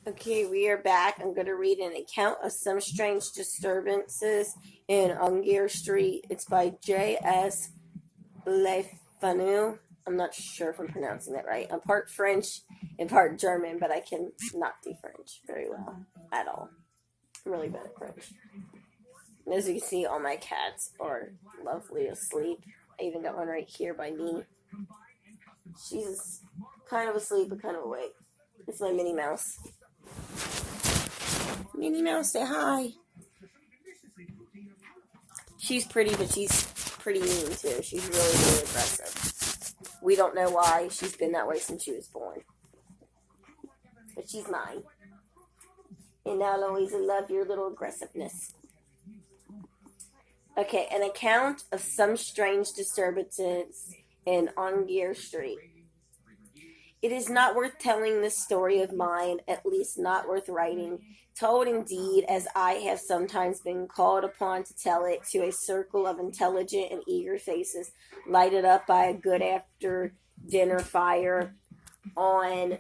Okay, we are back. I'm going to read an account of some strange disturbances in Aungier Street. It's by J.S. Lefanu. I'm not sure if I'm pronouncing that right. I'm part French and part German, but I can not do French very well at all. I'm really bad at French. And as you can see, all my cats are lovely asleep. I even got one right here by me. She's kind of asleep but kind of awake. It's my Minnie Mouse. Minnie Mouse, say hi. She's pretty, but she's pretty mean too. She's really, really aggressive. We don't know why. She's been that way since she was born. But she's mine. And I'll always love your little aggressiveness. Okay, an account of some strange disturbances in Aungier Street. It is not worth telling this story of mine, at least not worth writing. Told indeed, as I have sometimes been called upon to tell it to a circle of intelligent and eager faces, lighted up by a good after dinner fire on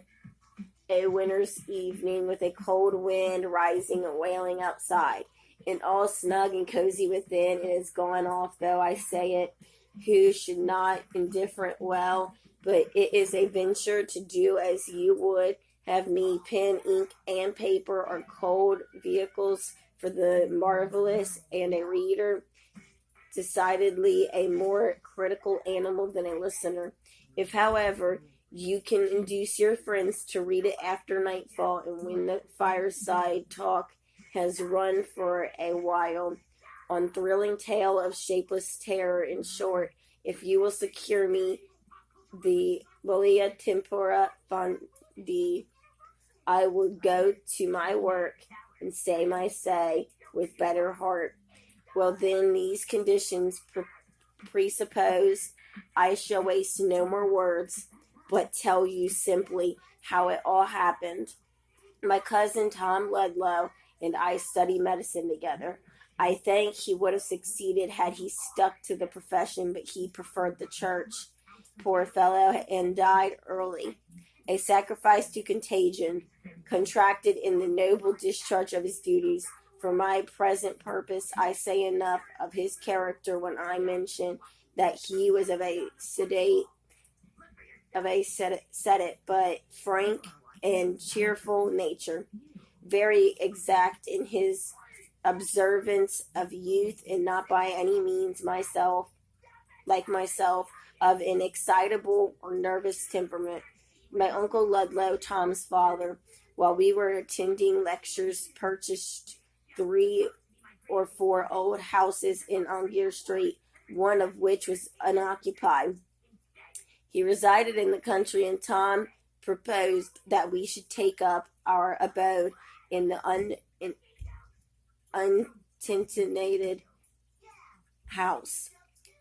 a winter's evening with a cold wind rising and wailing outside, and all snug and cozy within. It has gone off, though I say it, who should not indifferent well, but it is a venture to do as you would have me pen, ink, and paper are cold vehicles for the marvelous, and a reader decidedly a more critical animal than a listener. If, however, you can induce your friends to read it after nightfall, and when the fireside talk has run for a while, on thrilling tale of shapeless terror, in short, if you will secure me the Lilia Tempora Fondi, I will go to my work and say my say with better heart. Well, then, these conditions presuppose, I shall waste no more words, but tell you simply how it all happened. My cousin Tom Ludlow and I studied medicine together. I think he would have succeeded had he stuck to the profession, but he preferred the church, poor fellow, and died early. A sacrifice to contagion, contracted in the noble discharge of his duties. For my present purpose, I say enough of his character when I mention that he was of a sedate but frank and cheerful nature, very exact in his observance of youth, and not by any means myself of an excitable or nervous temperament. My uncle Ludlow, Tom's father, while we were attending lectures, purchased 3 or 4 old houses in Aungier Street, one of which was unoccupied. He resided in the country, and Tom proposed that we should take up our abode in the untenanted house,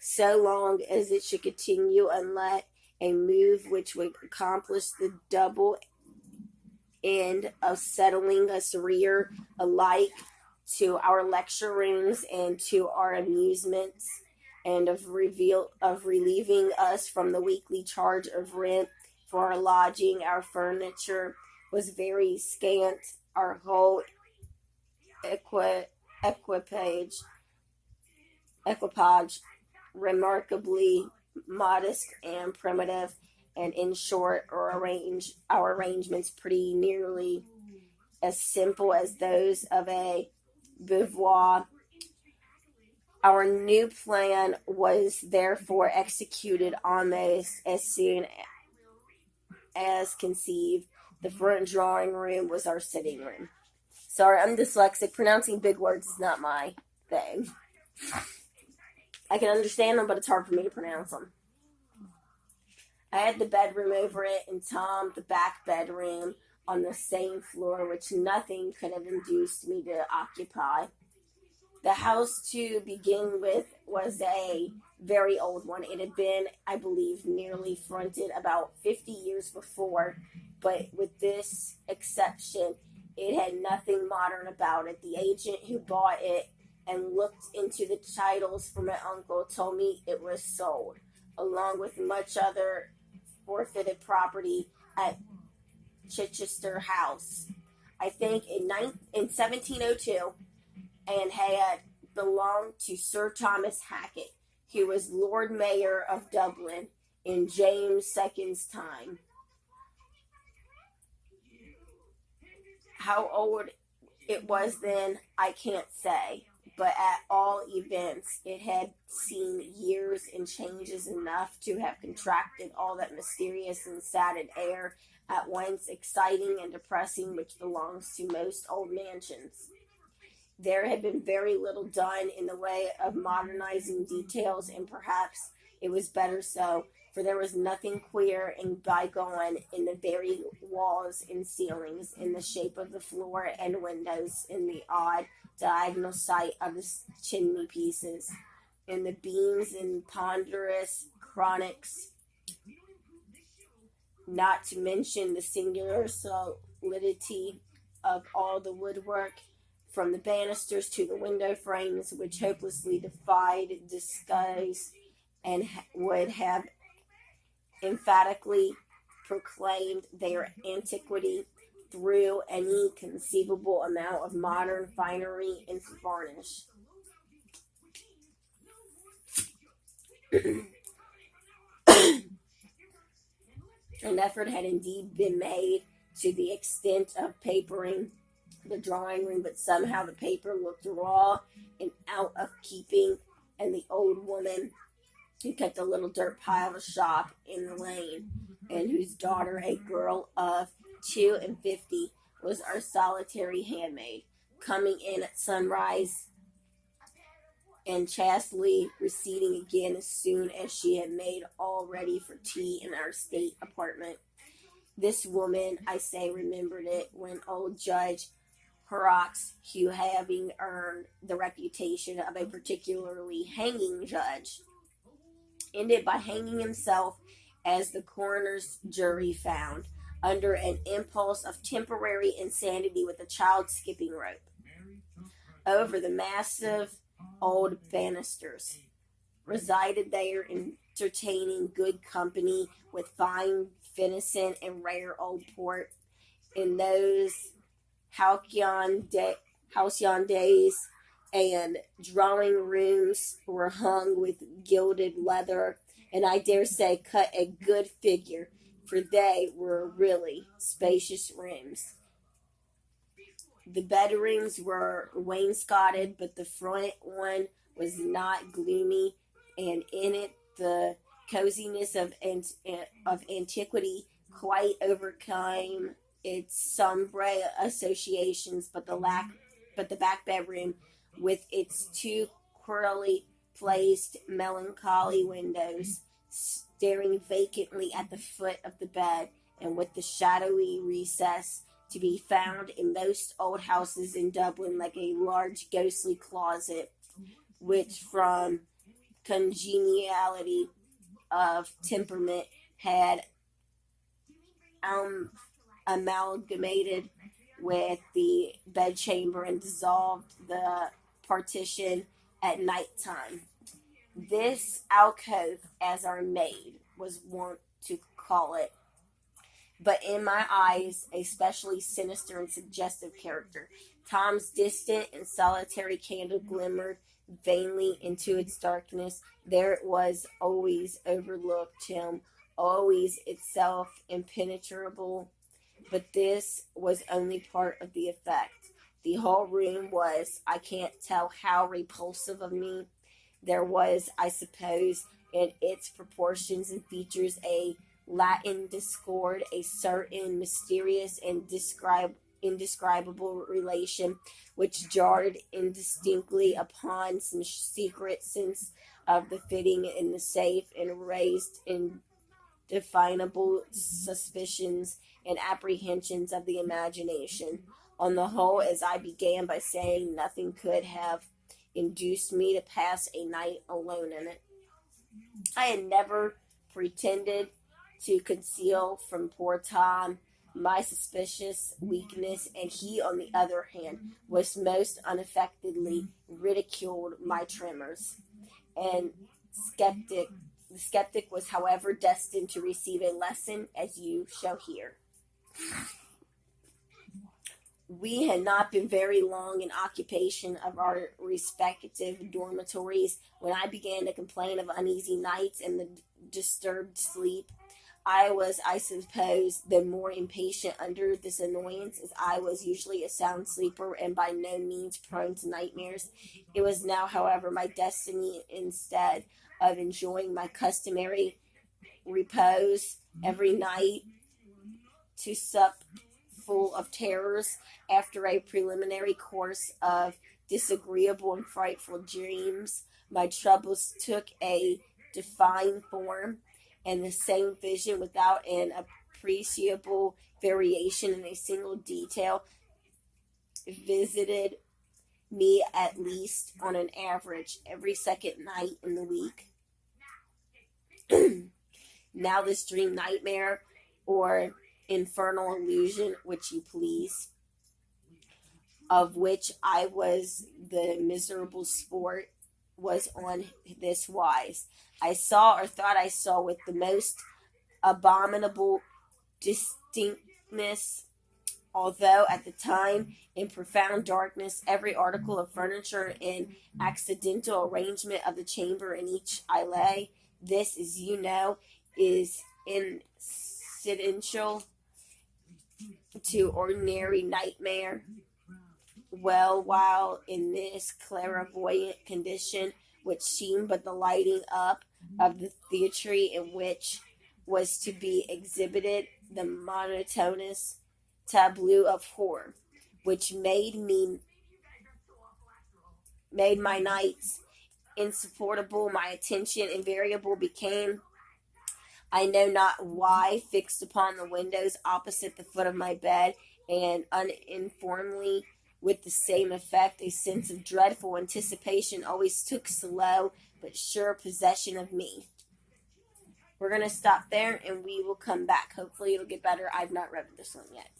so long as it should continue unlet, a move which would accomplish the double end of settling us rear alike to our lecture rooms and to our amusements, and of relieving us from the weekly charge of rent for our lodging. Our furniture was very scant, our whole equipage remarkably modest and primitive, and in short, our arrangements pretty nearly as simple as those of a bivouac. Our new plan was therefore executed almost as soon as conceived. The front drawing room was our sitting room. Sorry, I'm dyslexic. Pronouncing big words is not my thing. I can understand them, but it's hard for me to pronounce them. I had the bedroom over it, and Tom the back bedroom on the same floor, which nothing could have induced me to occupy. The house, to begin with, was a very old one. It had been, I believe, nearly fronted about 50 years before, but with this exception, it had nothing modern about it. The agent who bought it and looked into the titles for my uncle told me it was sold, along with much other forfeited property at Chichester House. I think, in 1702, and had belonged to Sir Thomas Hackett, who was Lord Mayor of Dublin in James II's time. How old it was then, I can't say, but at all events, it had seen years and changes enough to have contracted all that mysterious and saddened air, at once exciting and depressing, which belongs to most old mansions. There had been very little done in the way of modernizing details, and perhaps it was better so, for there was nothing queer and bygone in the very walls and ceilings, in the shape of the floor and windows, in the odd diagonal site of the chimney pieces, in the beams and ponderous chronics, not to mention the singular solidity of all the woodwork, from the banisters to the window frames, which hopelessly defied disguise and would have emphatically proclaimed their antiquity through any conceivable amount of modern finery and varnish. An effort had indeed been made to the extent of papering the drawing room, but somehow the paper looked raw and out of keeping, and the old woman who kept a little dirt pile of shop in the lane, and whose daughter, a girl of 52, was our solitary handmaid, coming in at sunrise and chastely receding again as soon as she had made all ready for tea in our state apartment. This woman, I say, remembered it when old Judge Horrocks, who, having earned the reputation of a particularly hanging judge, ended by hanging himself, as the coroner's jury found, under an impulse of temporary insanity, with a child skipping rope over the massive old banisters, resided there, entertaining good company with fine venison and rare old port. In those halcyon days, and drawing rooms were hung with gilded leather, and I dare say cut a good figure, for they were really spacious rooms. The bedrooms were wainscoted, but the front one was not gloomy, and in it the coziness of antiquity quite overcame its sombre associations. But the back bedroom, with its two queerly placed melancholy windows, staring vacantly at the foot of the bed, and with the shadowy recess to be found in most old houses in Dublin, like a large ghostly closet, which from congeniality of temperament had amalgamated with the bedchamber and dissolved the partition at night time. This alcove, as our maid was wont to call it, but in my eyes a specially sinister and suggestive character. Tom's distant and solitary candle glimmered vainly into its darkness. There it was, always overlooked him, always itself impenetrable. But this was only part of the effect. The whole room was, I can't tell how repulsive of me. There was, I suppose, in its proportions and features, a Latin discord, a certain mysterious and indescribable relation, which jarred indistinctly upon some secret sense of the fitting in the safe, and raised indefinable suspicions and apprehensions of the imagination. On the whole, as I began by saying, nothing could have induced me to pass a night alone in it. I had never pretended to conceal from poor Tom my suspicious weakness, and he, on the other hand, was most unaffectedly ridiculed my tremors. And the skeptic was, however, destined to receive a lesson, as you shall hear. We had not been very long in occupation of our respective dormitories when I began to complain of uneasy nights and the disturbed sleep. I was, I suppose, the more impatient under this annoyance, as I was usually a sound sleeper and by no means prone to nightmares. It was now, however, my destiny, instead of enjoying my customary repose every night, to sup full of terrors after a preliminary course of disagreeable and frightful dreams. My troubles took a defined form, and the same vision, without an appreciable variation in a single detail, visited me at least on an average every second night in the week. Now, this dream nightmare, or infernal illusion, which you please, of which I was the miserable sport, was on this wise. I saw, or thought I saw, with the most abominable distinctness, although at the time in profound darkness, every article of furniture and accidental arrangement of the chamber in which I lay. This, as you know, is incidental to ordinary nightmare. Well, while in this clairvoyant condition, which seemed but the lighting up of the theatre in which was to be exhibited the monotonous tableau of horror, which made my nights insupportable, my attention invariable became, I know not why, fixed upon the windows opposite the foot of my bed, and uninformedly, with the same effect, a sense of dreadful anticipation always took slow but sure possession of me. We're going to stop there and we will come back. Hopefully it'll get better. I've not read this one yet.